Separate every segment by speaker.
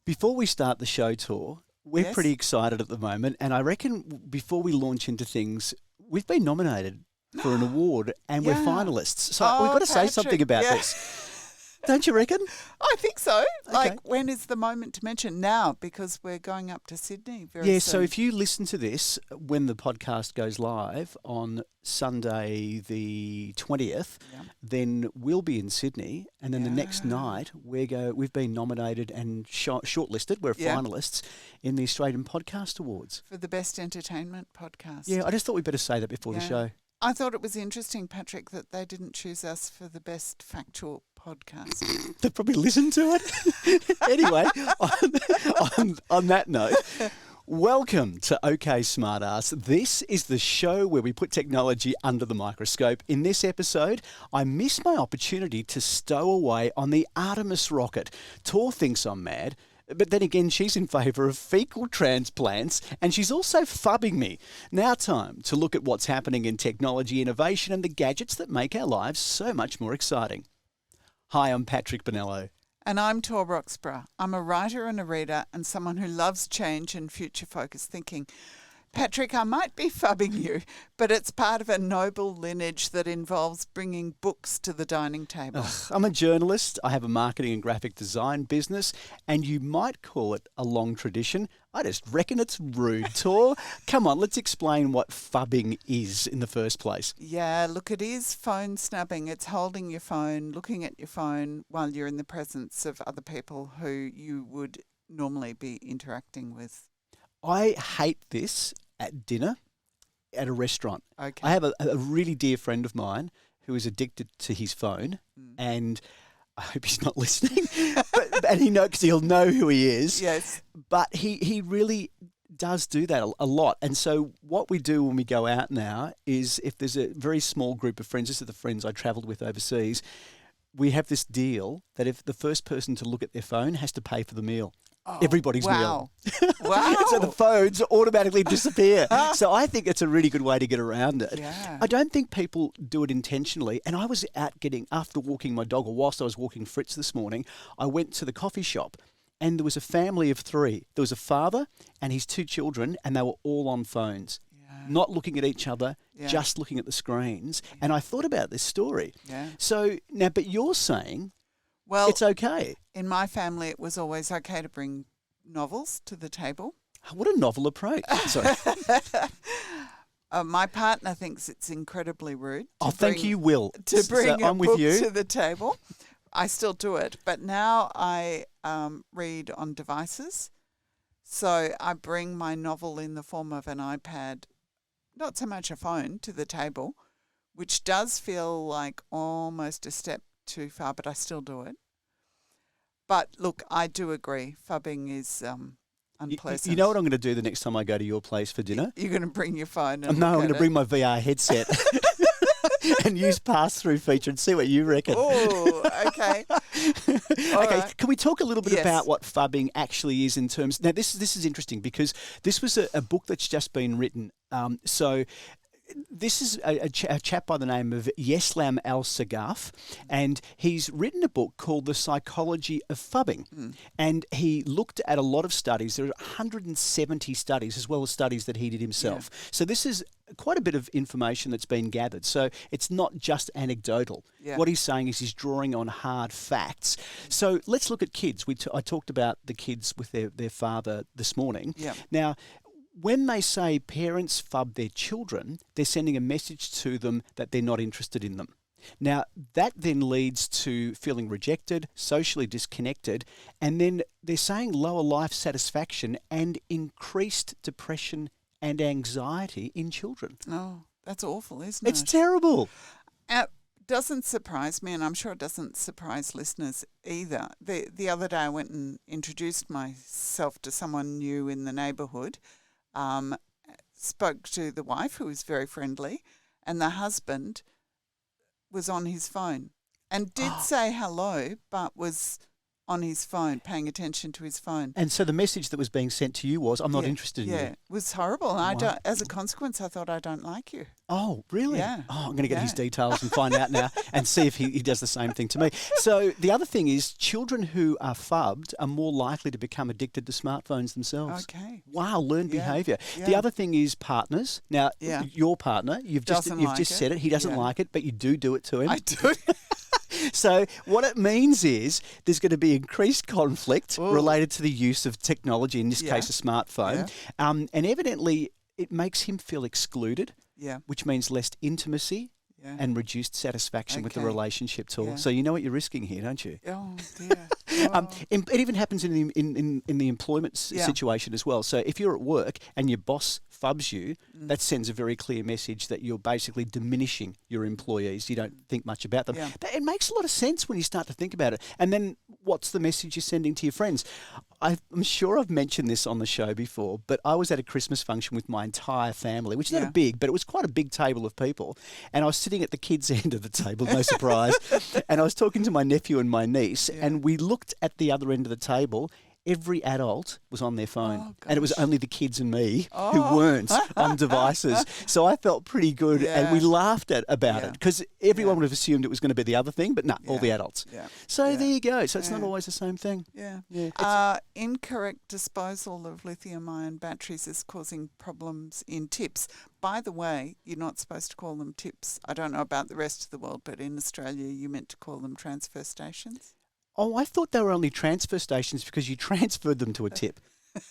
Speaker 1: Before we start the show tour, we're
Speaker 2: Yes.
Speaker 1: pretty excited at the moment, and I reckon before we launch into things, we've been nominated for an award and we're
Speaker 2: Yeah.
Speaker 1: finalists. So
Speaker 2: Oh,
Speaker 1: we've got to say something
Speaker 2: Patrick,
Speaker 1: about
Speaker 2: yeah.
Speaker 1: this. Don't you reckon?
Speaker 2: I think so.
Speaker 1: Okay.
Speaker 2: Like, when is the moment to mention? Now, because we're going up to Sydney very
Speaker 1: Yeah,
Speaker 2: soon.
Speaker 1: so if you listen to this when the podcast goes live on Sunday the 20th,
Speaker 2: Yeah.
Speaker 1: then we'll be in Sydney, and then the next
Speaker 2: Yeah.
Speaker 1: night we've been nominated and shortlisted. We're
Speaker 2: Yeah.
Speaker 1: finalists in the Australian Podcast Awards.
Speaker 2: For the Best Entertainment Podcast.
Speaker 1: Yeah, I just thought we'd better say that before the
Speaker 2: Yeah.
Speaker 1: show.
Speaker 2: I thought it was interesting, Patrick, that they didn't choose us for the Best Factual Podcast.
Speaker 1: They probably listened to it. Anyway, on that note, welcome to OK Smartass. This is the show where we put technology under the microscope. In this episode, I missed my opportunity to stow away on the Artemis rocket. Tor thinks I'm mad. But then again, she's in favour of fecal transplants, and she's also phubbing me. Now time to look at what's happening in technology innovation and the gadgets that make our lives so much more exciting. Hi, I'm Patrick Bonello.
Speaker 2: And I'm Tor Roxburgh. I'm a writer and a reader and someone who loves change and future-focused thinking. Patrick, I might be phubbing you, but it's part of a noble lineage that involves bringing books to the dining table.
Speaker 1: I'm a journalist. I have a marketing and graphic design business, and you might call it a long tradition. I just reckon it's rude, Tor. Come on, let's explain what phubbing is in the first place.
Speaker 2: Yeah, look, it is phone snubbing. It's holding your phone, looking at your phone while you're in the presence of other people who you would normally be interacting with.
Speaker 1: I hate this at dinner at a restaurant.
Speaker 2: Okay.
Speaker 1: I have a really dear friend of mine who is addicted to his phone, and I hope he's not listening, and he'll know who he is.
Speaker 2: Yes.
Speaker 1: But he really does do that a lot. And so what we do when we go out now is, if there's a very small group of friends, this are the friends I travelled with overseas, we have this deal that if the first person to look at their phone has to pay for the meal.
Speaker 2: Oh,
Speaker 1: Everybody's
Speaker 2: wow.
Speaker 1: meal.
Speaker 2: Wow.
Speaker 1: So the phones automatically disappear. So I think it's a really good way to get around it.
Speaker 2: Yeah.
Speaker 1: I don't think people do it intentionally. And I was out after walking my dog, or whilst I was walking Fritz this morning, I went to the coffee shop and there was a family of three. There was a father and his two children, and they were all on phones. Not looking at each other, just looking at the screens. And I thought about this story.
Speaker 2: Yeah.
Speaker 1: So now, but you're saying
Speaker 2: Well,
Speaker 1: it's okay.
Speaker 2: in my family, it was always okay to bring novels to the table.
Speaker 1: What a novel approach. Sorry.
Speaker 2: My partner thinks it's incredibly rude.
Speaker 1: I think you will.
Speaker 2: To bring
Speaker 1: so
Speaker 2: a
Speaker 1: I'm with
Speaker 2: book
Speaker 1: you.
Speaker 2: to the table. I still do it, but now I read on devices. So I bring my novel in the form of an iPad, not so much a phone, to the table, which does feel like almost a step too far, but I still do it. But look, I do agree. Phubbing is unpleasant.
Speaker 1: You know what I'm going to do the next time I go to your place for dinner?
Speaker 2: You're going to bring your phone and
Speaker 1: No, I'm
Speaker 2: look
Speaker 1: going to
Speaker 2: at
Speaker 1: bring my VR headset and use pass-through feature and see what you reckon.
Speaker 2: Oh, okay. All
Speaker 1: Okay,
Speaker 2: right.
Speaker 1: can we talk a little bit
Speaker 2: Yes.
Speaker 1: about what phubbing actually is in terms... Now, this is interesting because this was a book that's just been written. So this is a chap by the name of Yeslam Al-Sagaf, and he's written a book called The Psychology of Phubbing. And he looked at a lot of studies. There are 170 studies, as well as studies that he did himself. So this is quite a bit of information that's been gathered. So it's not just anecdotal.
Speaker 2: Yeah.
Speaker 1: What he's saying is he's drawing on hard facts. So let's look at kids. I talked about the kids with their father this morning.
Speaker 2: Yeah.
Speaker 1: Now, when they say parents phub their children, they're sending a message to them that they're not interested in them. Now, that then leads to feeling rejected, socially disconnected, and then they're saying lower life satisfaction and increased depression and anxiety in children.
Speaker 2: Oh, that's awful, isn't
Speaker 1: It's
Speaker 2: it?
Speaker 1: terrible.
Speaker 2: Doesn't surprise me, and I'm sure it doesn't surprise listeners either. The other day I went and introduced myself to someone new in the neighbourhood, spoke to the wife, who was very friendly, and the husband was on his phone and did say hello, but was on his phone, paying attention to his phone.
Speaker 1: And so the message that was being sent to you was, I'm not interested in you.
Speaker 2: Yeah, it was horrible. And I don't, as a consequence, I thought, I don't like you.
Speaker 1: Oh, really?
Speaker 2: Yeah.
Speaker 1: Oh, I'm going to get his details and find out now and see if he does the same thing to me. So the other thing is children who are phubbed are more likely to become addicted to smartphones themselves.
Speaker 2: Okay.
Speaker 1: Wow, learned behaviour.
Speaker 2: Yeah.
Speaker 1: The other thing is partners. Now, your partner, you've just said it, he doesn't like it, but you do it to him.
Speaker 2: I do.
Speaker 1: So what it means is there's going to be increased conflict related to the use of technology, in this case a smartphone, and evidently it makes him feel excluded, which means less intimacy and reduced satisfaction with the relationship tool. So you know what you're risking here, don't you?
Speaker 2: Oh, dear. Oh.
Speaker 1: It even happens in the employment situation as well. So if you're at work and your boss phubs you, that sends a very clear message that you're basically diminishing your employees. You don't think much about them.
Speaker 2: Yeah.
Speaker 1: But it makes a lot of sense when you start to think about it. And then what's the message you're sending to your friends? I'm sure I've mentioned this on the show before, but I was at a Christmas function with my entire family, which is not big, but it was quite a big table of people. And I was sitting at the kids' end of the table, no surprise. And I was talking to my nephew and my niece, and we looked at the other end of the table. Every adult was on their phone, and it was only the kids and me who weren't on devices. So I felt pretty good, and we laughed about it because everyone would have assumed it was going to be the other thing, but no, all the adults.
Speaker 2: Yeah.
Speaker 1: So there you go. So it's not always the same thing.
Speaker 2: Yeah. Incorrect disposal of lithium-ion batteries is causing problems in tips. By the way, you're not supposed to call them tips. I don't know about the rest of the world, but in Australia, you meant to call them transfer stations.
Speaker 1: Oh, I thought they were only transfer stations because you transferred them to a tip.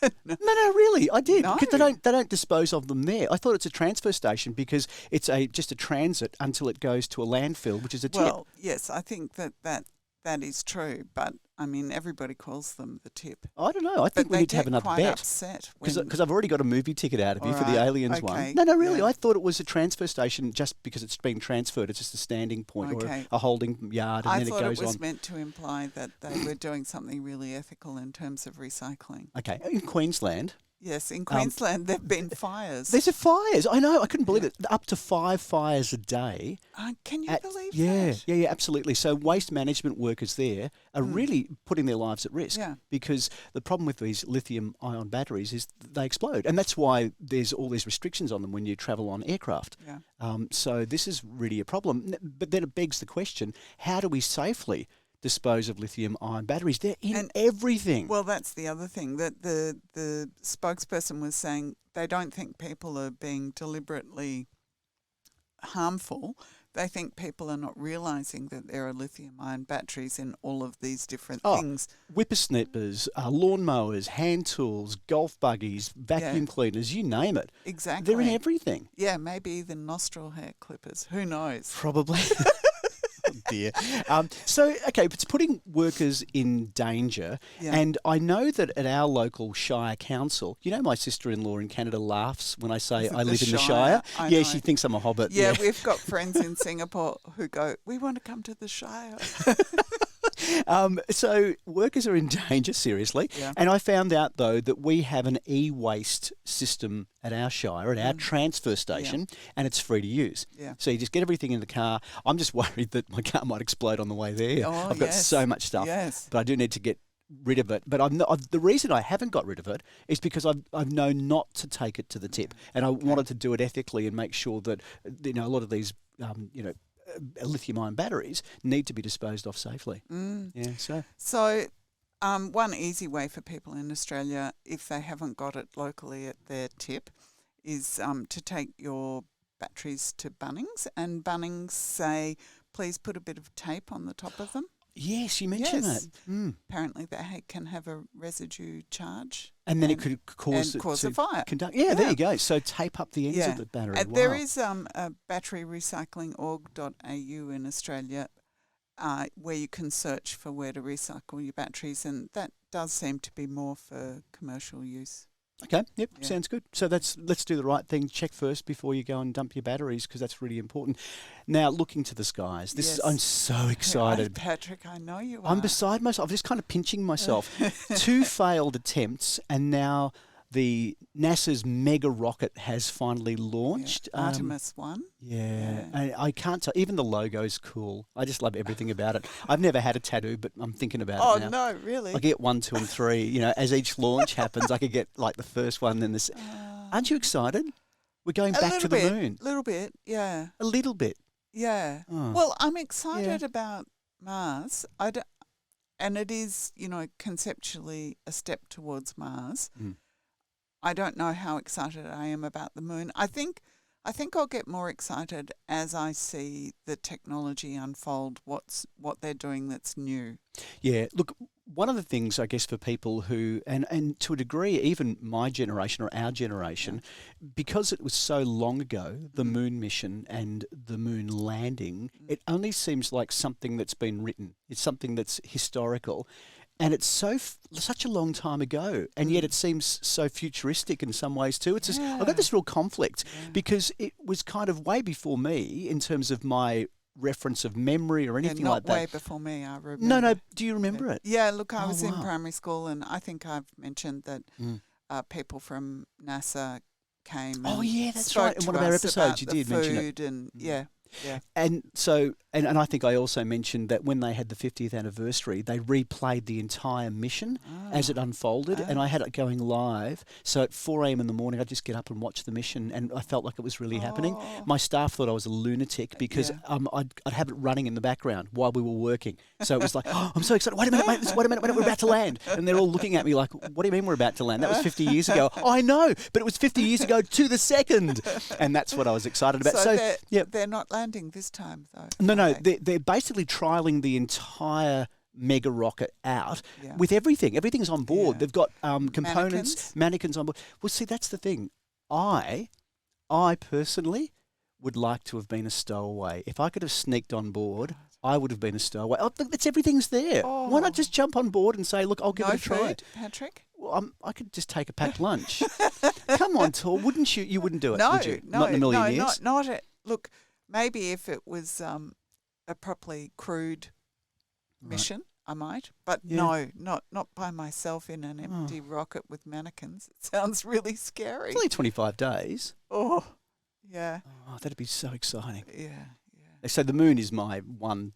Speaker 1: No, really, I did.
Speaker 2: No.
Speaker 1: Because they don't dispose of them there. I thought it's a transfer station because it's just a transit until it goes to a landfill, which is a tip.
Speaker 2: Well, yes, I think that is true, but I mean, everybody calls them the tip.
Speaker 1: I don't know. I think we need to have another bet.
Speaker 2: Upset
Speaker 1: because I've already got a movie ticket out of you for the Aliens one. No, really. I thought it was a transfer station just because it's been transferred. It's just a standing point or a holding yard, and then it goes on.
Speaker 2: I thought it was meant to imply that they were doing something really ethical in terms of recycling.
Speaker 1: Okay, in Queensland.
Speaker 2: Yes, in Queensland there have been fires.
Speaker 1: There's fires. I know. I couldn't believe it. Up to 5 fires a day.
Speaker 2: Can you believe that?
Speaker 1: Yeah, absolutely. So waste management workers there are really putting their lives at risk because the problem with these lithium-ion batteries is they explode. And that's why there's all these restrictions on them when you travel on aircraft.
Speaker 2: Yeah.
Speaker 1: So this is really a problem. But then it begs the question, how do we safely dispose of lithium-ion batteries? They're in everything.
Speaker 2: Well, that's the other thing, that the spokesperson was saying they don't think people are being deliberately harmful. They think people are not realising that there are lithium-ion batteries in all of these different things.
Speaker 1: Whippersnippers, lawnmowers, hand tools, golf buggies, vacuum cleaners, you name it.
Speaker 2: Exactly.
Speaker 1: They're in everything.
Speaker 2: Yeah, maybe even nostril hair clippers. Who knows?
Speaker 1: Probably. Oh dear. It's putting workers in danger. Yeah. And I know that at our local Shire Council, my sister-in-law in Canada laughs when I say I live in the Shire. Yeah, she thinks I'm a hobbit.
Speaker 2: Yeah, we've got friends in Singapore who go, we want to come to the Shire.
Speaker 1: So workers are in danger, seriously. Yeah. And I found out, though, that we have an e-waste system at our Shire, at our transfer station, and it's free to use. Yeah. So you just get everything in the car. I'm just worried that my car might explode on the way there. Oh, I've got so much stuff, but I do need to get rid of it. But the reason I haven't got rid of it is because I've known not to take it to the tip, and I wanted to do it ethically and make sure that a lot of these lithium-ion batteries need to be disposed of safely. Yeah.
Speaker 2: So one easy way for people in Australia, if they haven't got it locally at their tip, is to take your batteries to Bunnings, and Bunnings say, please put a bit of tape on the top of them.
Speaker 1: Yes, you mentioned that.
Speaker 2: Apparently they can have a residue charge.
Speaker 1: And then it could cause
Speaker 2: a fire.
Speaker 1: There you go. So tape up the ends of the battery.
Speaker 2: There is a batteryrecycling.org.au in Australia where you can search for where to recycle your batteries, and that does seem to be more for commercial use.
Speaker 1: Okay, sounds good. So let's do the right thing. Check first before you go and dump your batteries, because that's really important. Now, looking to the skies. I'm so excited.
Speaker 2: Patrick, I know you are.
Speaker 1: I'm beside myself. I'm just kind of pinching myself. 2 failed attempts, and now the NASA's mega rocket has finally launched.
Speaker 2: Yeah. Artemis 1.
Speaker 1: Yeah. I can't tell. Even the logo's cool. I just love everything about it. I've never had a tattoo, but I'm thinking about it now.
Speaker 2: Oh, no, really?
Speaker 1: I get 1, 2, and 3. You know, as each launch happens, I could get like the first one, then this. Aren't you excited? We're going back to the moon.
Speaker 2: A little bit, yeah.
Speaker 1: A little bit.
Speaker 2: Yeah.
Speaker 1: Oh.
Speaker 2: Well, I'm excited about Mars. And it is, conceptually a step towards Mars.
Speaker 1: Mm.
Speaker 2: I don't know how excited I am about the moon. I think I'll get more excited as I see the technology unfold, what they're doing that's new.
Speaker 1: Yeah, look, one of the things, I guess, for people who, and to a degree, even my generation or our generation, because it was so long ago, the moon mission and the moon landing, it only seems like something that's been written. It's something that's historical. And it's such a long time ago, and yet it seems so futuristic in some ways too. It's just, I've got this real conflict because it was kind of way before me in terms of my reference of memory or anything like that.
Speaker 2: Not way before me, I remember.
Speaker 1: No, do you remember it?
Speaker 2: Yeah, look, I was in primary school, and I think I've mentioned that people from NASA came.
Speaker 1: Oh,
Speaker 2: and
Speaker 1: yeah, that's
Speaker 2: spoke
Speaker 1: right. In
Speaker 2: to
Speaker 1: one of our
Speaker 2: us
Speaker 1: episodes,
Speaker 2: about
Speaker 1: you
Speaker 2: the
Speaker 1: did mention it.
Speaker 2: food and yeah.
Speaker 1: And so, and I think I also mentioned that when they had the 50th anniversary, they replayed the entire mission as it unfolded, and I had it going live. So at 4 a.m. in the morning, I'd just get up and watch the mission, and I felt like it was really happening. My staff thought I was a lunatic because I'd have it running in the background while we were working. So it was like, oh, I'm so excited. Wait a minute, mate, we're about to land. And they're all looking at me like, what do you mean we're about to land? That was 50 years ago. Oh, I know, but it was 50 years ago to the second. And that's what I was excited about.
Speaker 2: So they're not landing this time, though.
Speaker 1: No, they're basically trialling the entire mega rocket out with everything. Everything's on board. They've got components, mannequins on board. Well, see, that's the thing. I personally would like to have been a stowaway. If I could have sneaked on board, I would have been a stowaway. Oh, everything's there. Oh. Why not just jump on board and say, look, I'll give it a try.
Speaker 2: Food, Patrick?
Speaker 1: Well, I could just take a packed lunch. Come on, Tor, wouldn't you? You wouldn't do it,
Speaker 2: no,
Speaker 1: would you?
Speaker 2: No,
Speaker 1: not in a million years?
Speaker 2: Not it. Look, maybe if it was a properly crewed mission, I might. But no, not by myself in an empty rocket with mannequins. It sounds really scary.
Speaker 1: It's only 25 days.
Speaker 2: Oh, yeah.
Speaker 1: Oh, that'd be so exciting.
Speaker 2: Yeah.
Speaker 1: So the moon is my one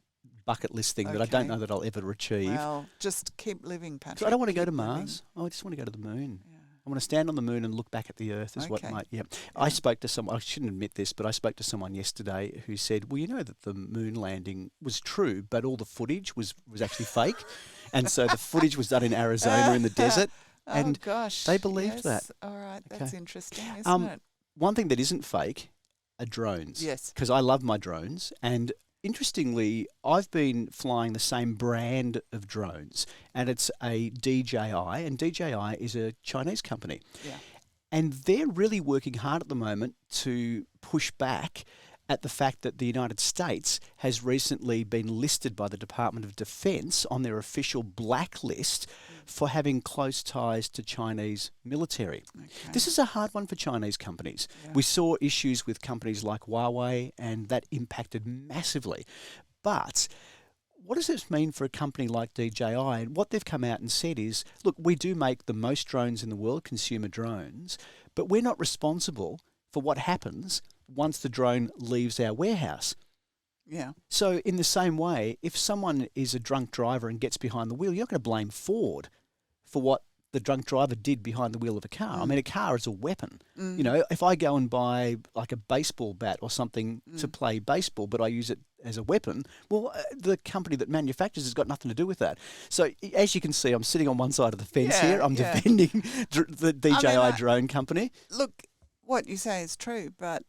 Speaker 1: bucket list thing that I don't know that I'll ever achieve.
Speaker 2: Well, just keep living, Patrick.
Speaker 1: So I don't want to go to Mars. I just want to go to the moon.
Speaker 2: Yeah.
Speaker 1: I want to stand on the moon and look back at the Earth I spoke to someone, I shouldn't admit this, but I spoke to someone yesterday who said, well, you know that the moon landing was true, but all the footage was actually fake. And so the footage was done in Arizona in the desert. And they believed that.
Speaker 2: All right, that's interesting, isn't it?
Speaker 1: One thing that isn't fake are drones.
Speaker 2: Yes.
Speaker 1: Because I love my drones. And interestingly, I've been flying the same brand of drones, and it's a DJI, and DJI is a Chinese company.
Speaker 2: Yeah.
Speaker 1: And they're really working hard at the moment to push back at the fact that the United States has recently been listed by the Department of Defense on their official blacklist for having close ties to Chinese military. Okay. This is a hard one for Chinese companies. Yeah. We saw issues with companies like Huawei, and that impacted massively. But what does this mean for a company like DJI? And what they've come out and said is, look, we do make the most drones in the world, consumer drones, but we're not responsible for what happens once the drone leaves our warehouse.
Speaker 2: Yeah. So
Speaker 1: in the same way, if someone is a drunk driver and gets behind the wheel, you're not going to blame Ford for what the drunk driver did behind the wheel of a car. I mean, a car is a weapon. You know, if I go and buy like a baseball bat or something to play baseball, but I use it as a weapon, well, the company that manufactures has got nothing to do with that. So as you can see, I'm sitting on one side of the fence here. I'm defending the DJI drone company.
Speaker 2: Look, what you say is true, but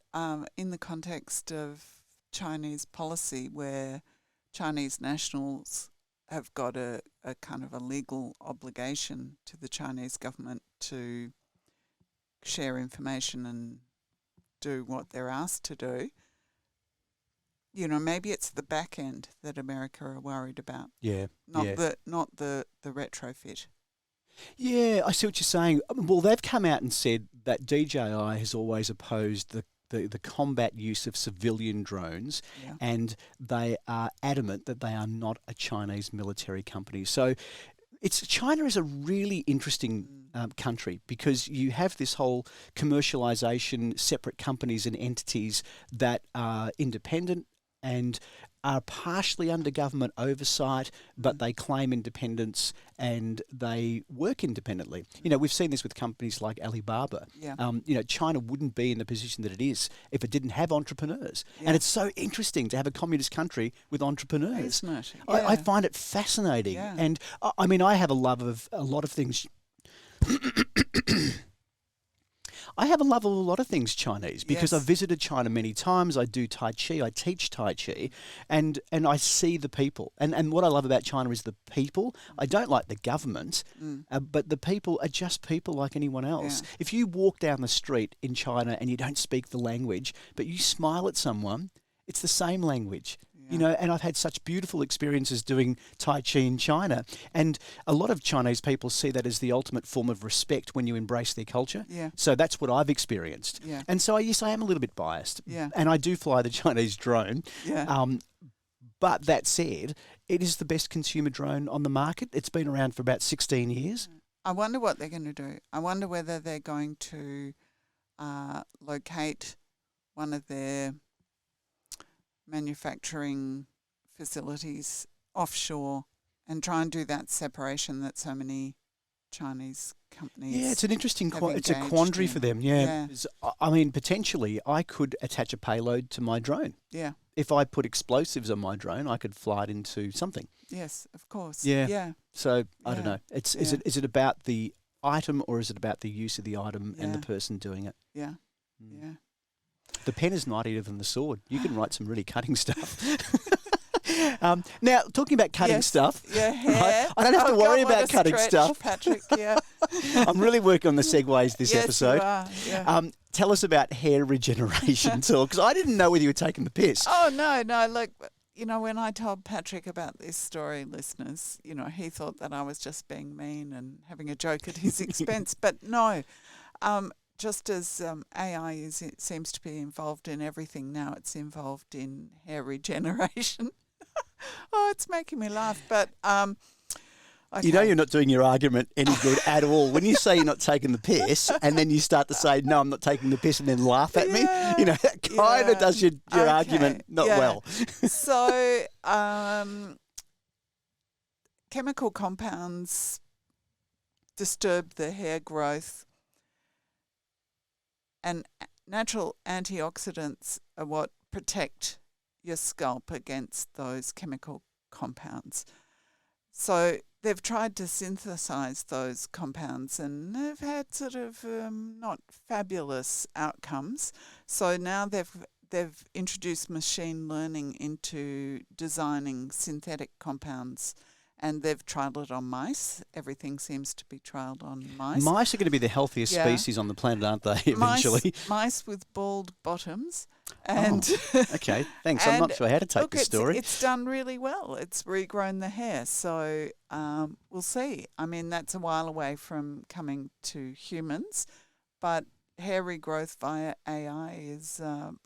Speaker 2: in the context of Chinese policy, where Chinese nationals have got a kind of a legal obligation to the Chinese government to share information and do what they're asked to do, you know, maybe it's the back end that America are worried about.
Speaker 1: Yeah.
Speaker 2: Not the retrofit.
Speaker 1: Yeah, I see what you're saying. Well, they've come out and said that DJI has always opposed the combat use of civilian drones, and they are adamant that they are not a Chinese military company. So China is a really interesting country because you have this whole commercialization, separate companies and entities that are independent and are partially under government oversight, but they claim independence and they work independently. You know, we've seen this with companies like Alibaba.
Speaker 2: Yeah.
Speaker 1: You know, China wouldn't be in the position that it is if it didn't have entrepreneurs.
Speaker 2: Yeah.
Speaker 1: And it's so interesting to have a communist country with entrepreneurs.
Speaker 2: Isn't it?
Speaker 1: I find it fascinating.
Speaker 2: Yeah.
Speaker 1: And I mean, I have a love of a lot of things. I have a love of a lot of things Chinese because
Speaker 2: Yes.
Speaker 1: I've visited China many times. I do Tai Chi, I teach Tai Chi, and I see the people. And what I love about China is the people. I don't like the government, but the people are just people like anyone else.
Speaker 2: Yeah.
Speaker 1: If you walk down the street in China and you don't speak the language, but you smile at someone, it's the same language. You know, and I've had such beautiful experiences doing Tai Chi in China. And a lot of Chinese people see that as the ultimate form of respect when you embrace their culture.
Speaker 2: Yeah.
Speaker 1: So that's what I've experienced.
Speaker 2: Yeah.
Speaker 1: And so, yes, I am a little bit biased.
Speaker 2: Yeah.
Speaker 1: And I do fly the Chinese drone.
Speaker 2: Yeah.
Speaker 1: But that said, it is the best consumer drone on the market. It's been around for about 16 years.
Speaker 2: I wonder what they're going to do. I wonder whether they're going to locate one of their manufacturing facilities offshore and try and do that separation that so many Chinese companies.
Speaker 1: Yeah, it's an interesting,
Speaker 2: have
Speaker 1: it's a
Speaker 2: engaged
Speaker 1: quandary
Speaker 2: in.
Speaker 1: for them. Yeah. 'Cause, I mean, potentially I could attach a payload to my drone.
Speaker 2: Yeah.
Speaker 1: If I put explosives on my drone, I could fly it into something.
Speaker 2: Yes, of course.
Speaker 1: Yeah.
Speaker 2: Yeah.
Speaker 1: So I don't
Speaker 2: Yeah.
Speaker 1: know. Is
Speaker 2: Yeah.
Speaker 1: it about the item or is it about the use of the item and the
Speaker 2: Yeah.
Speaker 1: person doing it?
Speaker 2: Yeah.
Speaker 1: Mm.
Speaker 2: Yeah.
Speaker 1: The pen is mightier than the sword. You can write some really cutting stuff. Now, talking about cutting
Speaker 2: Yes.
Speaker 1: stuff,
Speaker 2: Yeah, hair.
Speaker 1: I don't have to
Speaker 2: Oh,
Speaker 1: worry
Speaker 2: God, what
Speaker 1: about
Speaker 2: a
Speaker 1: cutting
Speaker 2: stretch,
Speaker 1: stuff.
Speaker 2: Patrick. Yeah.
Speaker 1: I'm really working on the segues this
Speaker 2: Yes,
Speaker 1: episode.
Speaker 2: You are. Yeah.
Speaker 1: Tell us about hair regeneration talk, because I didn't know whether you were taking the piss.
Speaker 2: Oh, no. Look, you know, when I told Patrick about this story, listeners, you know, he thought that I was just being mean and having a joke at his expense. But no, just as AI it seems to be involved in everything now, it's involved in hair regeneration. Oh, it's making me laugh. But okay.
Speaker 1: You know you're not doing your argument any good at all. When you say you're not taking the piss and then you start to say, no, I'm not taking the piss and then laugh at me, you know, that kind of does your argument not well.
Speaker 2: So chemical compounds disturb the hair growth, and natural antioxidants are what protect your scalp against those chemical compounds. So they've tried to synthesize those compounds and they've had sort of not fabulous outcomes. So now they've introduced machine learning into designing synthetic compounds, and they've trialled it on mice. Everything seems to be trialled on mice.
Speaker 1: Mice are going to be the healthiest species on the planet, aren't they, eventually?
Speaker 2: Mice with bald bottoms. And
Speaker 1: okay, thanks. I'm not sure how to take this story.
Speaker 2: It's done really well. It's regrown the hair. So we'll see. I mean, that's a while away from coming to humans, but hair regrowth via AI is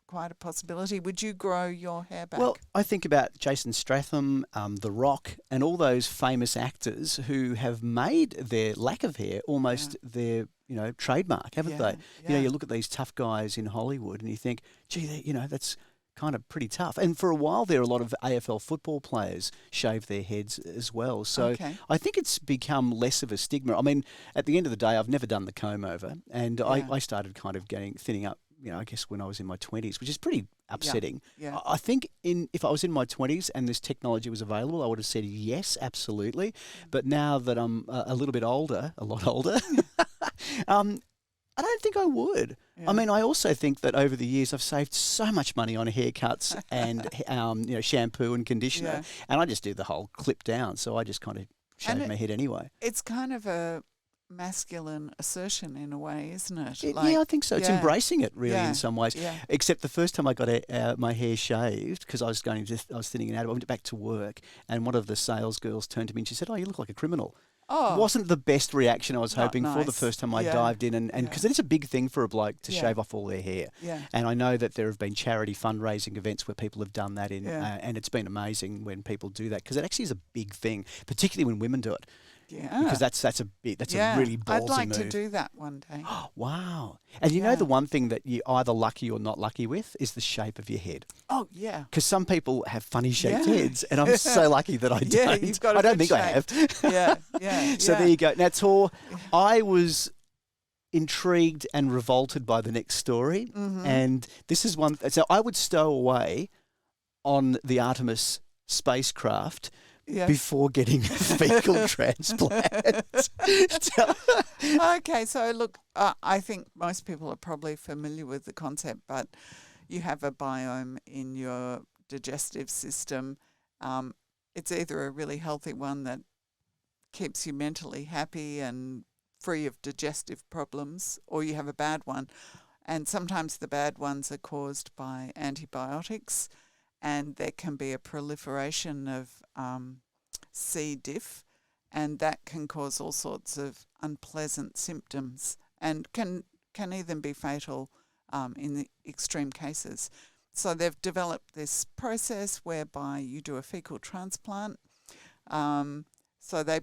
Speaker 2: quite a possibility. Would you grow your hair back?
Speaker 1: Well, I think about Jason Statham, The Rock, and all those famous actors who have made their lack of hair almost their, you know, trademark, haven't they? You know, you look at these tough guys in Hollywood and you think, gee, you know, that's kind of pretty tough. And for a while there, a lot of AFL football players shaved their heads as well. So I think it's become less of a stigma. I mean, at the end of the day, I've never done the comb over, and I started kind of thinning up, you know, I guess when I was in my 20s, which is pretty upsetting.
Speaker 2: Yeah.
Speaker 1: I think if I was in my 20s and this technology was available, I would have said yes, absolutely. But now that I'm a little bit older, a lot older, I don't think I would. Yeah. I mean, I also think that over the years I've saved so much money on haircuts and you know, shampoo and conditioner, and I just do the whole clip down. So I just kind of shave my head anyway.
Speaker 2: It's kind of a masculine assertion in a way, isn't it?
Speaker 1: Yeah, I think so. It's embracing it really in some ways.
Speaker 2: Yeah.
Speaker 1: Except the first time I got my hair shaved, because I was thinning it out. I went back to work, and one of the sales girls turned to me and she said, "Oh, you look like a criminal."
Speaker 2: Oh,
Speaker 1: wasn't the best reaction I was hoping
Speaker 2: nice.
Speaker 1: for the first time I dived in, and because it's a big thing for a bloke to shave off all their hair.
Speaker 2: Yeah.
Speaker 1: And I know that there have been charity fundraising events where people have done that and it's been amazing when people do that, because it actually is a big thing, particularly when women do it.
Speaker 2: Yeah.
Speaker 1: Because that's a really ballsy
Speaker 2: I'd like
Speaker 1: move.
Speaker 2: to do that one day.
Speaker 1: Wow. And you know the one thing that you're either lucky or not lucky with is the shape of your head.
Speaker 2: Oh, yeah.
Speaker 1: Because some people have funny shaped
Speaker 2: Yeah.
Speaker 1: heads, and I'm so lucky that I don't.
Speaker 2: You've got
Speaker 1: I don't think I have.
Speaker 2: Yeah.
Speaker 1: So there you go. Now, Tor, I was intrigued and revolted by the next story, and this is one. So I would stow away on the Artemis spacecraft before getting a fecal transplant.
Speaker 2: Okay, so look, I think most people are probably familiar with the concept, but you have a biome in your digestive system. It's either a really healthy one that keeps you mentally happy and free of digestive problems, or you have a bad one. And sometimes the bad ones are caused by antibiotics, and there can be a proliferation of C. diff, and that can cause all sorts of unpleasant symptoms and can even be fatal in the extreme cases. So they've developed this process whereby you do a fecal transplant. So they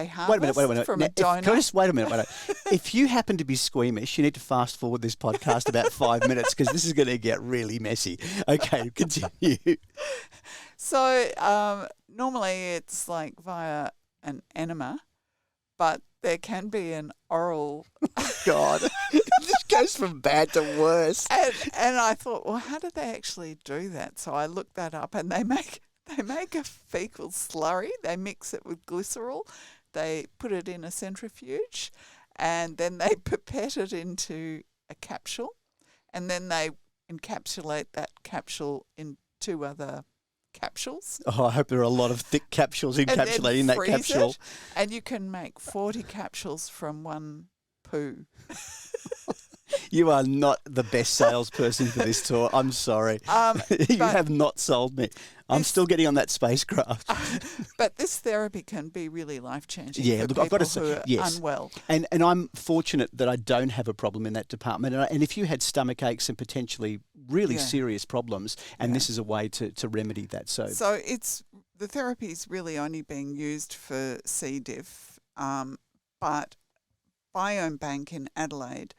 Speaker 2: harvest
Speaker 1: Wait a minute.
Speaker 2: from
Speaker 1: Now,
Speaker 2: a donor.
Speaker 1: Can I just wait a minute? If you happen to be squeamish, you need to fast forward this podcast about 5 minutes because this is going to get really messy. Okay, continue.
Speaker 2: So normally it's like via an enema, but there can be an oral.
Speaker 1: God, this goes from bad to worse.
Speaker 2: And I thought, well, how do they actually do that? So I looked that up, and they make a fecal slurry. They mix it with glycerol. They put it in a centrifuge, and then they pipette it into a capsule, and then they encapsulate that capsule in 2 other capsules.
Speaker 1: Oh, I hope there are a lot of thick capsules encapsulated in that capsule.
Speaker 2: And you can make 40 capsules from one poo.
Speaker 1: You are not the best salesperson for this tour. I'm sorry. You have not sold me. I'm still getting on that spacecraft.
Speaker 2: But this therapy can be really life-changing for
Speaker 1: look,
Speaker 2: people
Speaker 1: I've got to say,
Speaker 2: who are
Speaker 1: yes.
Speaker 2: unwell.
Speaker 1: And I'm fortunate that I don't have a problem in that department. And if you had stomach aches and potentially really serious problems, and this is a way to remedy that. So
Speaker 2: the therapy is really only being used for C. diff, but BiomeBank in Adelaide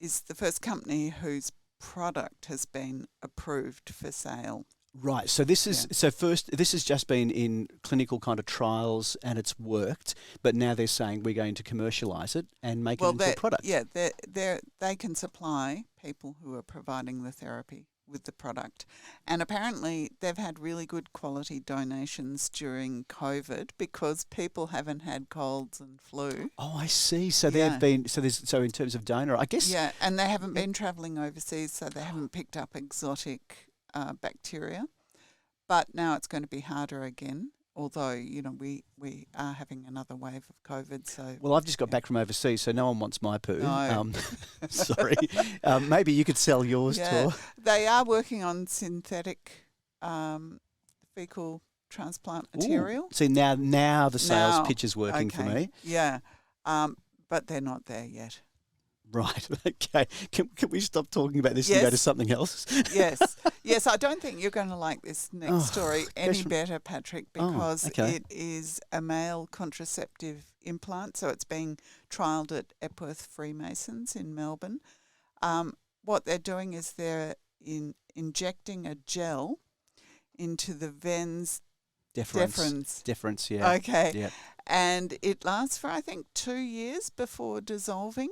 Speaker 2: is the first company whose product has been approved for sale.
Speaker 1: Right. So this is this has just been in clinical kind of trials and it's worked, but now they're saying we're going to commercialise it and make it into a product.
Speaker 2: Yeah, they can supply people who are providing the therapy with the product. And apparently they've had really good quality donations during COVID because people haven't had colds and flu.
Speaker 1: Oh, I see. So they've been so in terms of donor, I guess.
Speaker 2: Yeah, and they haven't been travelling overseas, so they haven't picked up exotic bacteria. But now it's going to be harder again. Although, we are having another wave of COVID. So
Speaker 1: well, I've just got back from overseas, so no one wants my poo.
Speaker 2: No.
Speaker 1: Sorry. Maybe you could sell yours, Tor.
Speaker 2: They are working on synthetic fecal transplant material.
Speaker 1: See, now the sales pitch is working for me.
Speaker 2: Yeah, but they're not there yet.
Speaker 1: Right. Okay. Can we stop talking about this and go to something else?
Speaker 2: Yes. I don't think you're going to like this next story any better, Patrick, because it is a male contraceptive implant. So it's being trialled at Epworth Freemasons in Melbourne. What they're doing is they're injecting a gel into the Vens deferens.
Speaker 1: Yeah.
Speaker 2: Okay.
Speaker 1: Yeah.
Speaker 2: And it lasts for, I think, 2 years before dissolving.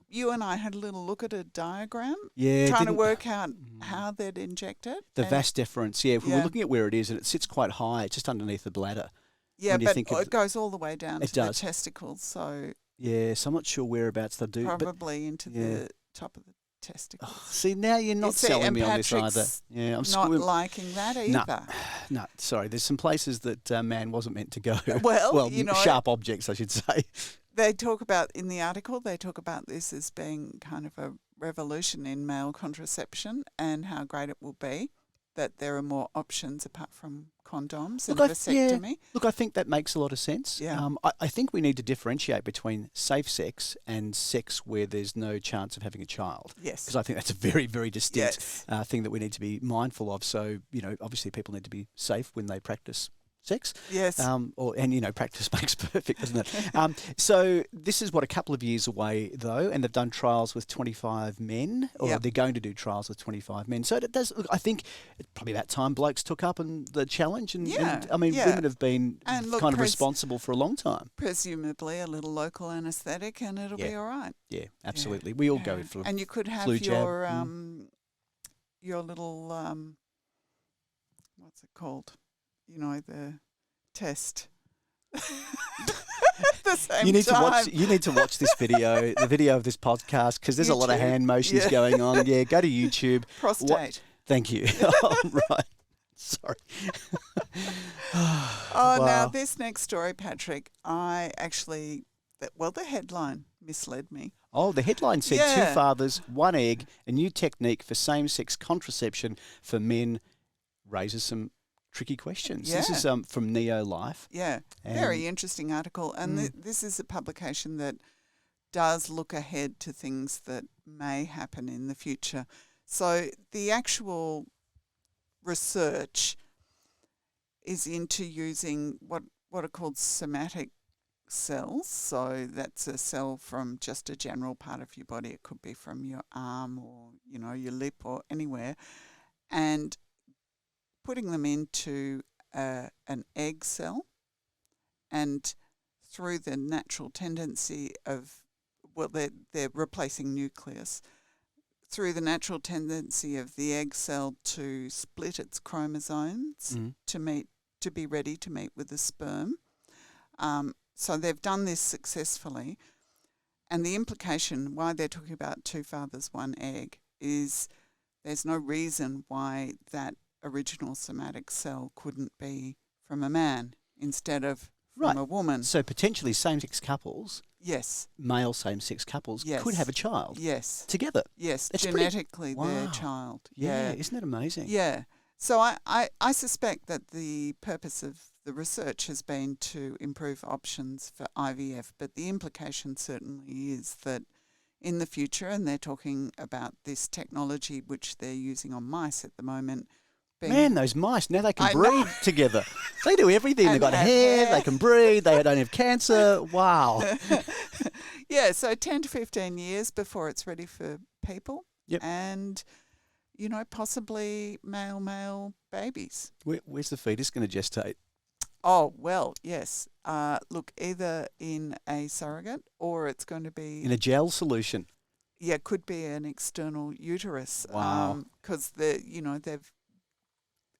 Speaker 2: You and I had a little look at a diagram, trying to work out how they'd inject it.
Speaker 1: The vas deferens, we're looking at where it is, and it sits quite high, just underneath the bladder.
Speaker 2: Yeah, but it goes all the way down to the testicles. So
Speaker 1: so I'm not sure whereabouts they do.
Speaker 2: Probably into the top of the testicles.
Speaker 1: Oh, see, now you're not selling me on this either. Yeah, I'm
Speaker 2: not liking that either.
Speaker 1: No, sorry. There's some places that man wasn't meant to go.
Speaker 2: Well,
Speaker 1: sharp objects, I should say.
Speaker 2: They talk about, in the article, this as being kind of a revolution in male contraception and how great it will be that there are more options apart from condoms and vasectomy.
Speaker 1: Look, I think that makes a lot of sense.
Speaker 2: Yeah.
Speaker 1: I think we need to differentiate between safe sex and sex where there's no chance of having a child.
Speaker 2: Yes.
Speaker 1: Because I think that's a very, very distinct thing that we need to be mindful of. So, obviously people need to be safe when they practice sex.
Speaker 2: Yes.
Speaker 1: Practice makes perfect, doesn't it? So this is, a couple of years away, though, and they've done trials with 25 men, or
Speaker 2: Yep.
Speaker 1: they're going to do trials with 25 men. So it does, look, I think it's probably about time blokes took up the challenge. And women have been kind of responsible for a long time.
Speaker 2: Presumably a little local anaesthetic and it'll be all right.
Speaker 1: Yeah, absolutely. We all go for
Speaker 2: and you could have
Speaker 1: flu jab.
Speaker 2: Your little, what's it called? The test. At the same time.
Speaker 1: You need to watch this video, the video of this podcast, because there's a lot of hand motions going on. Yeah, go to YouTube.
Speaker 2: Prostate.
Speaker 1: Thank you. Oh, right. Sorry.
Speaker 2: Now
Speaker 1: Wow.
Speaker 2: this next story, Patrick, the headline misled me.
Speaker 1: Oh, the headline said
Speaker 2: Yeah.
Speaker 1: 2 fathers, 1 egg, a new technique for same-sex contraception for men raises some tricky questions. This is from Neo Life.
Speaker 2: Yeah, very interesting article. And this is a publication that does look ahead to things that may happen in the future. So the actual research is into using what are called somatic cells. So that's a cell from just a general part of your body. It could be from your arm or, your lip or anywhere. And putting them into an egg cell, and through the natural tendency of, they're replacing nucleus, through the natural tendency of the egg cell to split its chromosomes to be ready to meet with the sperm. So they've done this successfully, and the implication why they're talking about 2 fathers, 1 egg is there's no reason why that original somatic cell couldn't be from a man instead of from a woman.
Speaker 1: So potentially same-sex couples,
Speaker 2: Yes.
Speaker 1: male same-sex couples,
Speaker 2: Yes.
Speaker 1: could have a child
Speaker 2: Yes.
Speaker 1: together.
Speaker 2: Yes.
Speaker 1: That's
Speaker 2: Genetically
Speaker 1: Wow.
Speaker 2: their child.
Speaker 1: Yeah, isn't that amazing?
Speaker 2: Yeah. So I suspect that the purpose of the research has been to improve options for IVF, but the implication certainly is that in the future, and they're talking about this technology which they're using on mice at the moment.
Speaker 1: Man, those mice, now they can
Speaker 2: I
Speaker 1: breed
Speaker 2: know.
Speaker 1: together. They do everything. They've
Speaker 2: And
Speaker 1: got
Speaker 2: have
Speaker 1: hair,
Speaker 2: hair.
Speaker 1: they can breed, they don't have cancer. Wow.
Speaker 2: Yeah, so 10 to 15 years before it's ready for people.
Speaker 1: Yep.
Speaker 2: And, possibly male babies.
Speaker 1: Where's the fetus going to gestate?
Speaker 2: Oh, well, yes. Look, either in a surrogate or it's going to be...
Speaker 1: In a gel solution.
Speaker 2: Yeah, could be an external uterus.
Speaker 1: Wow.
Speaker 2: Because,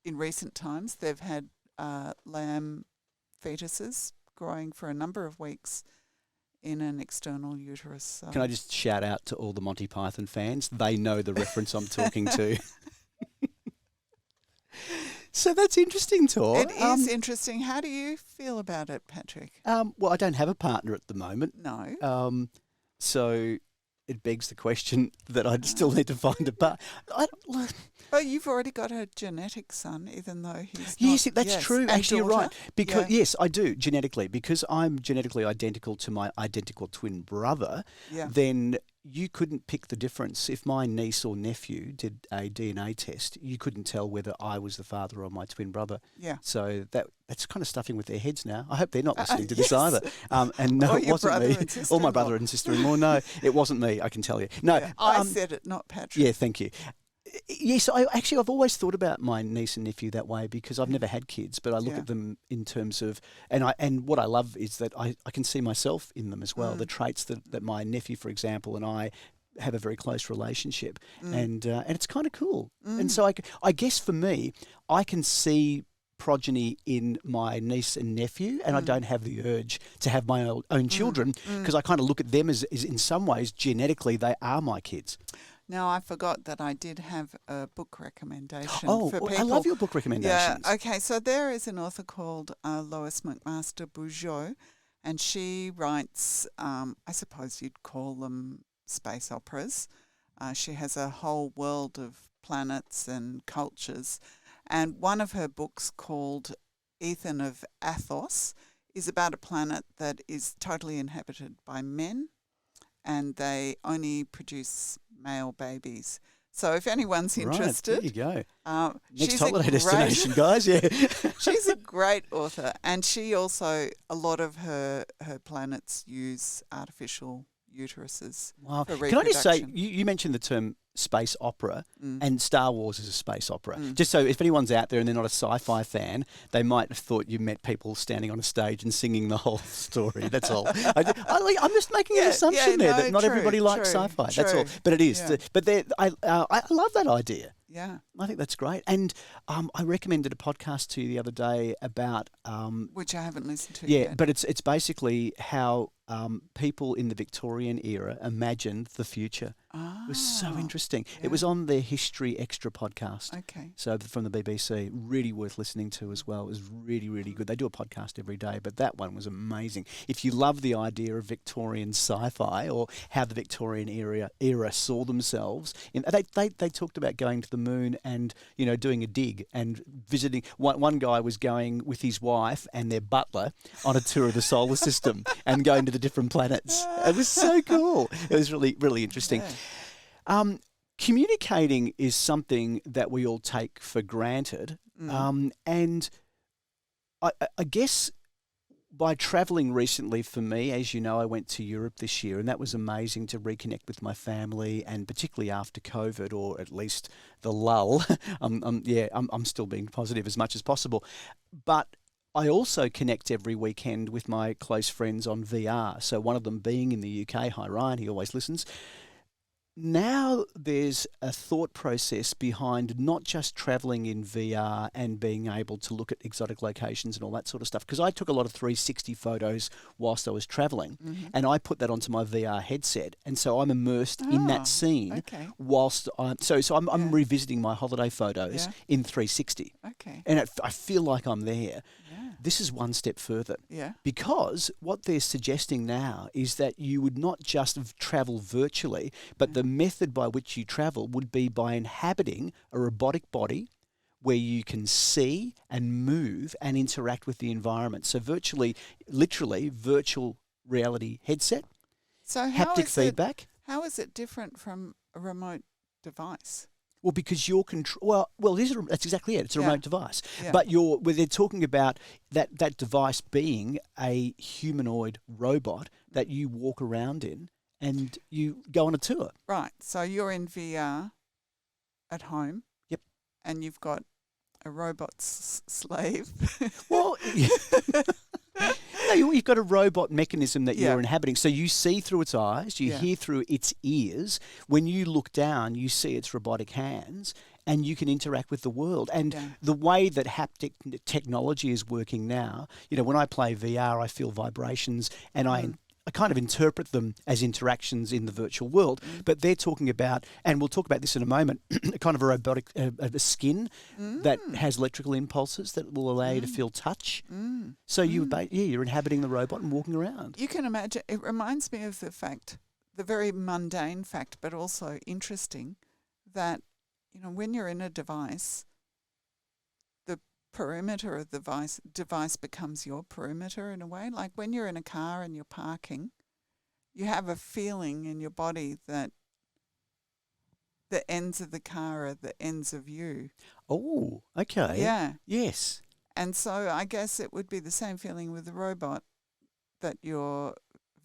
Speaker 2: in recent times, they've had lamb fetuses growing for a number of weeks in an external uterus. So.
Speaker 1: Can I just shout out to all the Monty Python fans? They know the reference I'm talking to. So that's interesting, Tor.
Speaker 2: It is interesting. How do you feel about it, Patrick?
Speaker 1: Well, I don't have a partner at the moment.
Speaker 2: No.
Speaker 1: So it begs the question that I'd still need to find a partner.
Speaker 2: But you've already got a genetic son, even though he's
Speaker 1: Yes,
Speaker 2: not.
Speaker 1: that's true.
Speaker 2: And
Speaker 1: Actually, you're
Speaker 2: daughter.
Speaker 1: right. Because
Speaker 2: Yeah.
Speaker 1: yes, I do genetically. Because I'm genetically identical to my identical twin brother.
Speaker 2: Yeah.
Speaker 1: Then you couldn't pick the difference. If my niece or nephew did a DNA test, you couldn't tell whether I was the father or my twin brother.
Speaker 2: Yeah.
Speaker 1: So that's kind of stuffing with their heads now. I hope they're not listening to
Speaker 2: Yes.
Speaker 1: this either. And no,
Speaker 2: Or
Speaker 1: it
Speaker 2: your
Speaker 1: wasn't
Speaker 2: brother
Speaker 1: me.
Speaker 2: and
Speaker 1: Or my
Speaker 2: sister-in-law.
Speaker 1: brother and sister-in-law. No, it wasn't me. I can tell you. No,
Speaker 2: Yeah. I said it, not Patrick.
Speaker 1: yeah, thank you. Yes, I've always thought about my niece and nephew that way because I've never had kids, but I look
Speaker 2: Yeah.
Speaker 1: at them in terms of, and what I love is that I can see myself in them as well. The traits that my nephew, for example, and I have a very close relationship, and it's kind of cool. And so I guess for me, I can see progeny in my niece and nephew, and I don't have the urge to have my own children because I kind of look at them as in some ways genetically they are my kids.
Speaker 2: Now, I forgot that I did have a book recommendation
Speaker 1: Oh,
Speaker 2: for
Speaker 1: well,
Speaker 2: people.
Speaker 1: I love your book recommendations.
Speaker 2: Yeah, okay. So there is an author called Lois McMaster Bugeaud, and she writes, I suppose you'd call them space operas. She has a whole world of planets and cultures. And one of her books called Ethan of Athos is about a planet that is totally inhabited by men, and they only produce male babies. So if anyone's interested,
Speaker 1: there you go. Next
Speaker 2: she's
Speaker 1: holiday destination, guys. Yeah.
Speaker 2: She's a great author, and she also, a lot of her planets use artificial uteruses
Speaker 1: Wow.
Speaker 2: for
Speaker 1: Can
Speaker 2: reproduction.
Speaker 1: I just say, you mentioned the term space opera, and Star Wars is a space opera. Just so if anyone's out there and they're not a sci-fi fan, they might have thought you met people standing on a stage and singing the whole story. That's all. I'm just making an assumption there that not everybody likes sci-fi. That's all. But it is.
Speaker 2: Yeah.
Speaker 1: But I love that idea.
Speaker 2: Yeah.
Speaker 1: I think that's great. And I recommended a podcast to you the other day about...
Speaker 2: which I haven't listened to
Speaker 1: yeah,
Speaker 2: yet.
Speaker 1: but it's basically how people in the Victorian era imagined the future. It was so interesting.
Speaker 2: Yeah.
Speaker 1: It was on their History Extra podcast.
Speaker 2: Okay.
Speaker 1: So from the BBC, really worth listening to as well. It was really, really good. They do a podcast every day, but that one was amazing. If you love the idea of Victorian sci-fi or how the Victorian era saw themselves, they talked about going to the moon and doing a dig and visiting. One guy was going with his wife and their butler on a tour of the solar system and going to the different planets. It was so cool. It was really, really interesting.
Speaker 2: Yeah.
Speaker 1: Communicating is something that we all take for granted. And I guess by travelling recently for me, as you know, I went to Europe this year, and that was amazing to reconnect with my family, and particularly after COVID, or at least the lull. I'm still being positive as much as possible. But I also connect every weekend with my close friends on VR. So one of them being in the UK, hi Ryan, he always listens. Now there's a thought process behind not just travelling in VR and being able to look at exotic locations and all that sort of stuff. Because I took a lot of 360 photos whilst I was travelling, and I put that onto my VR headset, and so I'm immersed in that scene whilst I'm. So I'm revisiting my holiday photos in 360.
Speaker 2: Okay.
Speaker 1: And I feel like I'm there.
Speaker 2: Yeah.
Speaker 1: This is one step further.
Speaker 2: Yeah.
Speaker 1: Because what they're suggesting now is that you would not just travel virtually, but the method by which you travel would be by inhabiting a robotic body where you can see and move and interact with the environment. So literally virtual reality headset,
Speaker 2: So
Speaker 1: haptic feedback.
Speaker 2: How is it different from a remote device?
Speaker 1: Well, because you're that's exactly it. It's a remote device.
Speaker 2: Yeah.
Speaker 1: But they're talking about that device being a humanoid robot that you walk around in and you go on a tour.
Speaker 2: Right. So you're in VR at home.
Speaker 1: Yep.
Speaker 2: And you've got a robot slave.
Speaker 1: Well, no, you've got a robot mechanism that you're inhabiting. So you see through its eyes, you hear through its ears. When you look down, you see its robotic hands, and you can interact with the world. And the way that haptic technology is working now, when I play VR, I feel vibrations, and I kind of interpret them as interactions in the virtual world. But they're talking about, and we'll talk about this in a moment, kind of a robotic a skin that has electrical impulses that will allow you to feel touch. So you're inhabiting the robot and walking around.
Speaker 2: You can imagine, it reminds me of the very mundane fact, but also interesting, that when you're in a device, the perimeter of the device becomes your perimeter in a way. Like when you're in a car and you're parking, you have a feeling in your body that the ends of the car are the ends of you.
Speaker 1: Oh, okay.
Speaker 2: Yeah.
Speaker 1: Yes.
Speaker 2: And so I guess it would be the same feeling with the robot that you're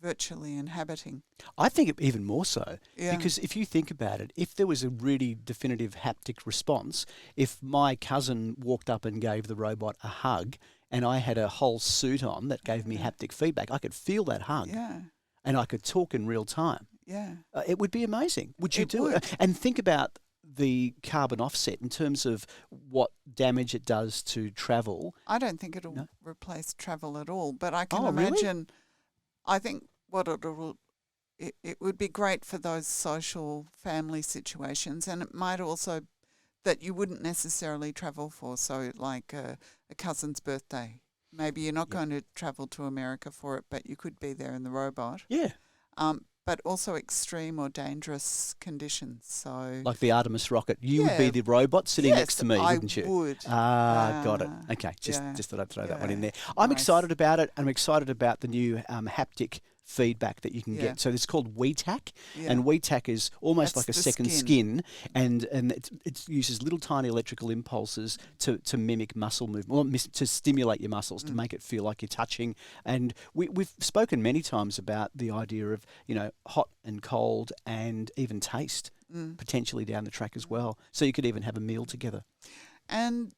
Speaker 2: virtually inhabiting.
Speaker 1: I think even more so.
Speaker 2: Yeah.
Speaker 1: Because if you think about it, if there was a really definitive haptic response, if my cousin walked up and gave the robot a hug and I had a whole suit on that gave me haptic feedback, I could feel that hug.
Speaker 2: Yeah.
Speaker 1: And I could talk in real time.
Speaker 2: Yeah.
Speaker 1: It would be amazing. Would you do
Speaker 2: would.
Speaker 1: it? And think about the carbon offset in terms of what damage it does to travel.
Speaker 2: I don't think it'll replace travel at all, but I can
Speaker 1: really?
Speaker 2: imagine, I think what it would be great for those social family situations, and it might also that you wouldn't necessarily travel for. So like a cousin's birthday. Maybe you're not going to travel to America for it, but you could be there in the robot.
Speaker 1: Yeah.
Speaker 2: But also extreme or dangerous conditions. So
Speaker 1: like the Artemis rocket. You would be the robot sitting next to me, wouldn't you?
Speaker 2: I would.
Speaker 1: Got it. Okay, just thought I'd throw that one in there. I'm excited about it. I'm excited about the new haptic feedback that you can get. So it's called WeTac,
Speaker 2: Yeah.
Speaker 1: and WeTac is almost
Speaker 2: That's
Speaker 1: like a
Speaker 2: the
Speaker 1: second skin, and it uses little tiny electrical impulses to mimic muscle movement, to stimulate your muscles, to make it feel like you're touching. And we've spoken many times about the idea of, hot and cold and even taste potentially down the track as well. So you could even have a meal together.
Speaker 2: And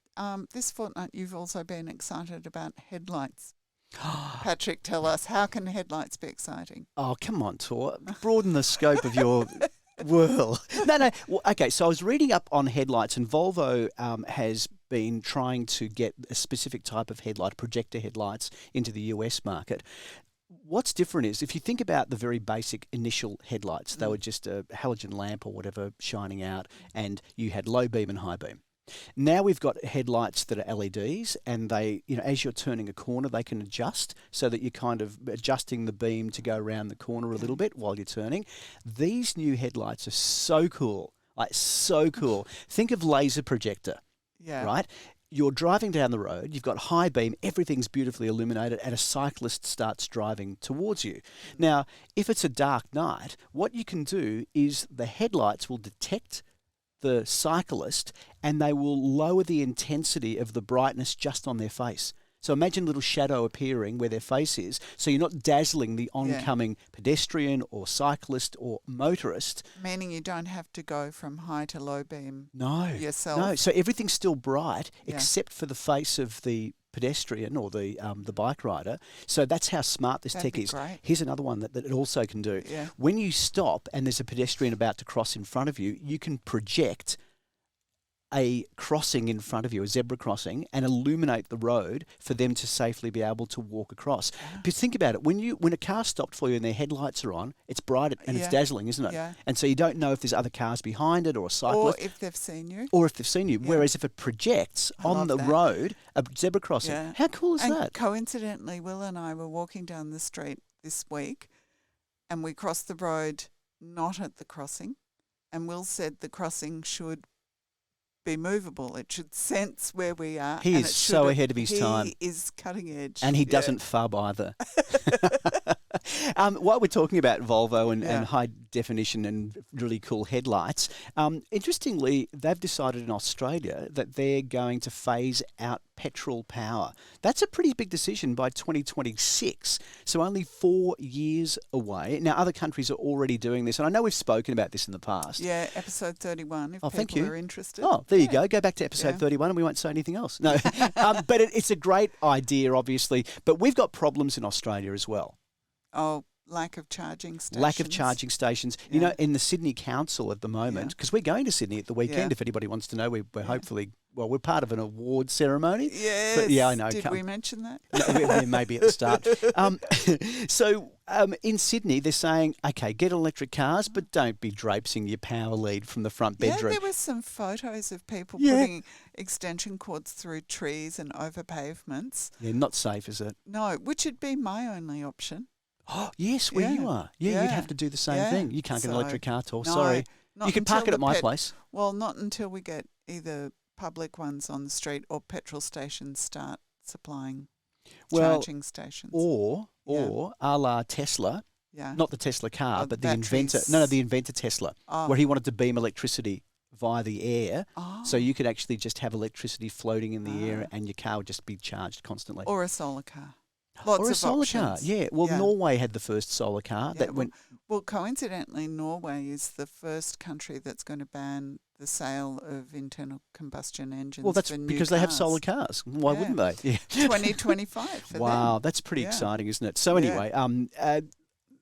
Speaker 2: this fortnight, you've also been excited about headlights. Patrick, tell us, how can headlights be exciting?
Speaker 1: Oh, come on, Tor. Broaden the scope of your world. No. Well, okay, so I was reading up on headlights, and Volvo has been trying to get a specific type of headlight, projector headlights, into the US market. What's different is, if you think about the very basic initial headlights, they were just a halogen lamp or whatever shining out, and you had low beam and high beam. Now we've got headlights that are LEDs, and they, as you're turning a corner, they can adjust so that you're kind of adjusting the beam to go around the corner a little bit while you're turning. These new headlights are so cool, like so cool. Think of laser projector, right? You're driving down the road, you've got high beam, everything's beautifully illuminated, and a cyclist starts driving towards you. Now, if it's a dark night, what you can do is the headlights will detect the cyclist, and they will lower the intensity of the brightness just on their face. So imagine a little shadow appearing where their face is, so you're not dazzling the oncoming pedestrian or cyclist or motorist.
Speaker 2: Meaning you don't have to go from high to low beam yourself.
Speaker 1: No, so everything's still bright except for the face of the pedestrian or the bike rider. So that's how smart this tech is.
Speaker 2: Great.
Speaker 1: Here's another one that it also can do.
Speaker 2: Yeah.
Speaker 1: When you stop and there's a pedestrian about to cross in front of you, you can project a crossing in front of you, a zebra crossing, and illuminate the road for them to safely be able to walk across. Because think about it, when a car stopped for you and their headlights are on, it's bright and it's dazzling, isn't it?
Speaker 2: Yeah.
Speaker 1: And so you don't know if there's other cars behind it or a cyclist.
Speaker 2: Or if they've seen you.
Speaker 1: Yeah. Whereas if it projects on the road, a zebra crossing, how cool is that?
Speaker 2: Coincidentally, Will and I were walking down the street this week, and we crossed the road not at the crossing, and Will said the crossing should be movable. It should sense where we are.
Speaker 1: He is so ahead of his time.
Speaker 2: He is cutting edge.
Speaker 1: And he doesn't fub either. While we're talking about Volvo and high definition and really cool headlights, interestingly, they've decided in Australia that they're going to phase out petrol power. That's a pretty big decision by 2026, so only 4 years away. Now, other countries are already doing this, and I know we've spoken about this in the past.
Speaker 2: Yeah, episode 31, if
Speaker 1: thank
Speaker 2: people
Speaker 1: you.
Speaker 2: are interested.
Speaker 1: Oh, there you go. Go back to episode 31 and we won't say anything else. No, but it's a great idea, obviously, but we've got problems in Australia as well.
Speaker 2: Oh, lack of charging stations.
Speaker 1: Lack of charging stations.
Speaker 2: Yeah.
Speaker 1: In the Sydney Council at the moment, because we're going to Sydney at the weekend, if anybody wants to know, we're hopefully, we're part of an award ceremony.
Speaker 2: Yes.
Speaker 1: But I know.
Speaker 2: Did we mention that?
Speaker 1: No, maybe at the start. In Sydney, they're saying, okay, get electric cars, but don't be drapesing your power lead from the front bedroom.
Speaker 2: Yeah, there were some photos of people putting extension cords through trees and over pavements.
Speaker 1: Yeah, not safe, is it?
Speaker 2: No, which would be my only option.
Speaker 1: Oh, yes, where you are. Yeah, you'd have to do the same thing. You can't get an electric car at all.
Speaker 2: No,
Speaker 1: Sorry. You can park it at my place.
Speaker 2: Well, not until we get either public ones on the street or petrol stations start supplying charging stations.
Speaker 1: Or a la Tesla, not the Tesla car, but the inventor. No, the inventor Tesla, where he wanted to beam electricity via the air, so you could actually just have electricity floating in the air and your car would just be charged constantly.
Speaker 2: Or a solar car.
Speaker 1: Or a solar car, yeah. Well, Norway had the first solar car that went.
Speaker 2: Well, coincidentally, Norway is the first country that's going to ban the sale of internal combustion engines.
Speaker 1: Well, that's
Speaker 2: for new
Speaker 1: because they have solar cars. Why wouldn't they? Yeah.
Speaker 2: 2025 for
Speaker 1: wow,
Speaker 2: them.
Speaker 1: that's pretty exciting, isn't it? So anyway,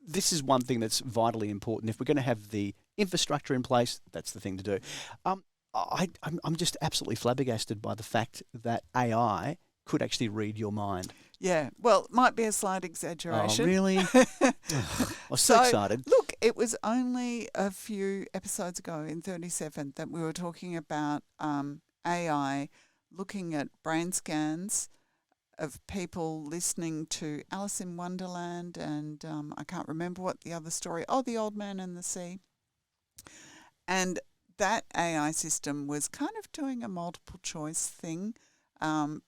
Speaker 1: this is one thing that's vitally important. If we're going to have the infrastructure in place, that's the thing to do. I'm just absolutely flabbergasted by the fact that AI could actually read your mind.
Speaker 2: Yeah, well, it might be a slight exaggeration.
Speaker 1: Oh, really? I was so excited.
Speaker 2: Look, it was only a few episodes ago in 37 that we were talking about AI looking at brain scans of people listening to Alice in Wonderland and I can't remember what the other story, The Old Man and the Sea. And that AI system was kind of doing a multiple choice thing,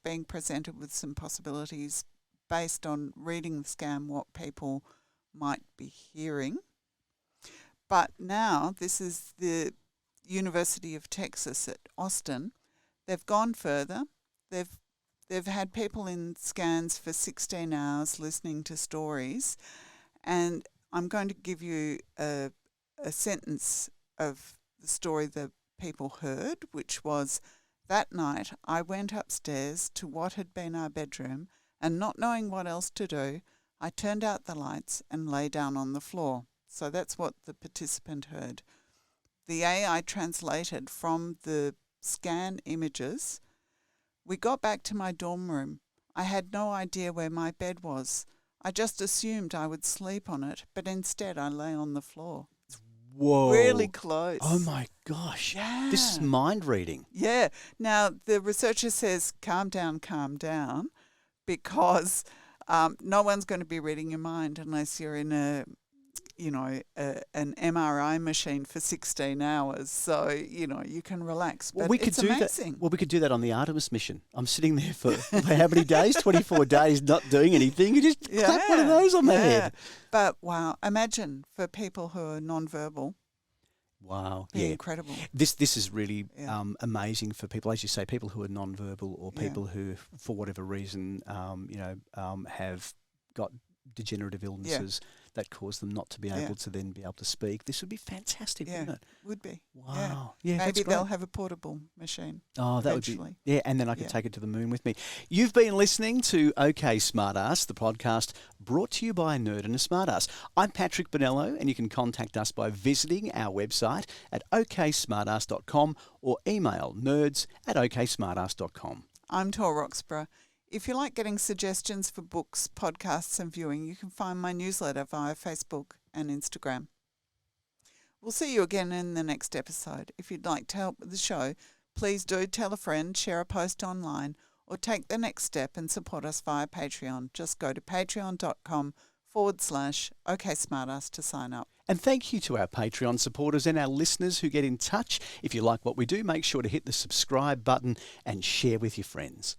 Speaker 2: being presented with some possibilities based on reading the scan, what people might be hearing. But now this is the University of Texas at Austin. They've gone further. They've had people in scans for 16 hours listening to stories, and I'm going to give you a sentence of the story the people heard, which was, that night I went upstairs to what had been our bedroom, and not knowing what else to do, I turned out the lights and lay down on the floor. So that's what the participant heard. The AI translated from the scan images. We got back to my dorm room. I had no idea where my bed was. I just assumed I would sleep on it, but instead I lay on the floor.
Speaker 1: Whoa.
Speaker 2: Really close.
Speaker 1: Oh my gosh.
Speaker 2: Yeah.
Speaker 1: This is mind reading.
Speaker 2: Yeah. Now, the researcher says, calm down, because no one's going to be reading your mind unless you're in an MRI machine for 16 hours. So, you can relax. But it's amazing.
Speaker 1: We could do that on the Artemis mission. I'm sitting there for how many days? 24 days not doing anything. You just clap one of those on the head.
Speaker 2: But wow, imagine for people who are non-verbal.
Speaker 1: Wow.
Speaker 2: Incredible.
Speaker 1: This is really amazing for people, as you say, people who are non-verbal or people who, for whatever reason, have got degenerative illnesses that cause them not to be able to then be able to speak. This would be fantastic, wouldn't it?
Speaker 2: Would be.
Speaker 1: Wow.
Speaker 2: Yeah,
Speaker 1: that's
Speaker 2: maybe
Speaker 1: great.
Speaker 2: they'll have a portable machine.
Speaker 1: Oh, that
Speaker 2: eventually.
Speaker 1: would be. Yeah, and then I could take it to the moon with me. You've been listening to OK Smartass, the podcast brought to you by a Nerd and a Smartass. I'm Patrick Bonello, and you can contact us by visiting our website at oksmartass.com or email nerds@oksmartass.com.
Speaker 2: I'm Tor Roxburgh. If you like getting suggestions for books, podcasts and viewing, you can find my newsletter via Facebook and Instagram. We'll see you again in the next episode. If you'd like to help with the show, please do tell a friend, share a post online, or take the next step and support us via Patreon. Just go to patreon.com/OKSmartass to sign up.
Speaker 1: And thank you to our Patreon supporters and our listeners who get in touch. If you like what we do, make sure to hit the subscribe button and share with your friends.